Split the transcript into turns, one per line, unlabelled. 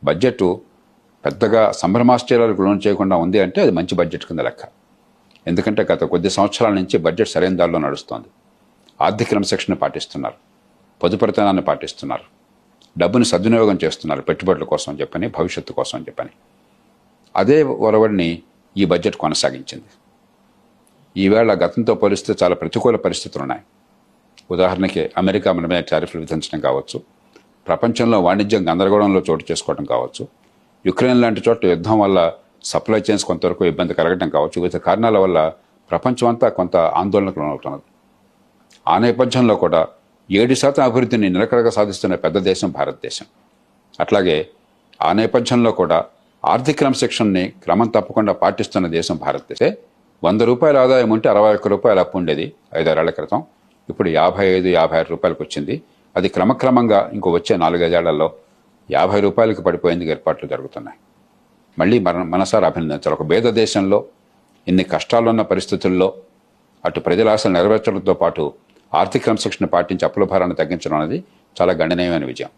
Budget పెద్దగా సంభ్రమాశ్చర్యాలకు loan చేయకుండా ఉంది అంటే అది మంచి బడ్జెట్ కింద లెక్క. ఎందుకంటే గత కొద్ది సంవత్సరాల నుంచి బడ్జెట్ సరైన దారిలో నడుస్తోంది. ఆర్థిక క్రమశిక్షణ పాటిస్తున్నారు, పొదుపరితనాన్ని పాటిస్తున్నారు, డబ్బుని సద్వినియోగం చేస్తున్నారు పెట్టుబడుల కోసం చెప్పని, భవిష్యత్తు కోసం చెప్పని. అదే ఒరవడిని ఈ బడ్జెట్ కొనసాగించింది. ఈవేళ గతంతో పోలిస్తే చాలా ప్రతికూల పరిస్థితులు ఉన్నాయి. ఉదాహరణకి అమెరికా మన మీద టారిఫ్లు విధించడం కావచ్చు, ప్రపంచంలో వాణిజ్యం గందరగోళంలో చోటు చేసుకోవడం కావచ్చు, యుక్రెయిన్ లాంటి చోట్ల యుద్ధం వల్ల సప్లై చైన్స్ కొంతవరకు ఇబ్బంది కలగడం కావచ్చు, వివిధ కారణాల వల్ల ప్రపంచం అంతా కొంత ఆందోళనకు లోనవుతున్నది. ఆ నేపథ్యంలో కూడా 7% అభివృద్ధిని నిలకడగా సాధిస్తున్న పెద్ద దేశం భారతదేశం. అట్లాగే ఆ నేపథ్యంలో కూడా ఆర్థిక క్రమశిక్షణని క్రమం తప్పకుండా పాటిస్తున్న దేశం భారతదేశం. 100 రూపాయల ఆదాయం ఉంటే 61 రూపాయలు అప్పు ఉండేది 5-6 ఏళ్ల క్రితం. ఇప్పుడు 55-56 రూపాయలకు వచ్చింది. అది క్రమక్రమంగా ఇంకో వచ్చే 4-5 ఏళ్లలో 50 రూపాయలకు పడిపోయేందుకు ఏర్పాట్లు జరుగుతున్నాయి. మళ్ళీ మనసారి అభినందించాలి. ఒక పేద దేశంలో ఇన్ని కష్టాలున్న పరిస్థితుల్లో అటు ప్రజల ఆశలు నెరవేర్చడంతో పాటు ఆర్థిక క్రమశిక్షణ పాటించి అప్పుల భారాన్ని తగ్గించడం అనేది చాలా గణనీయమైన విజయం.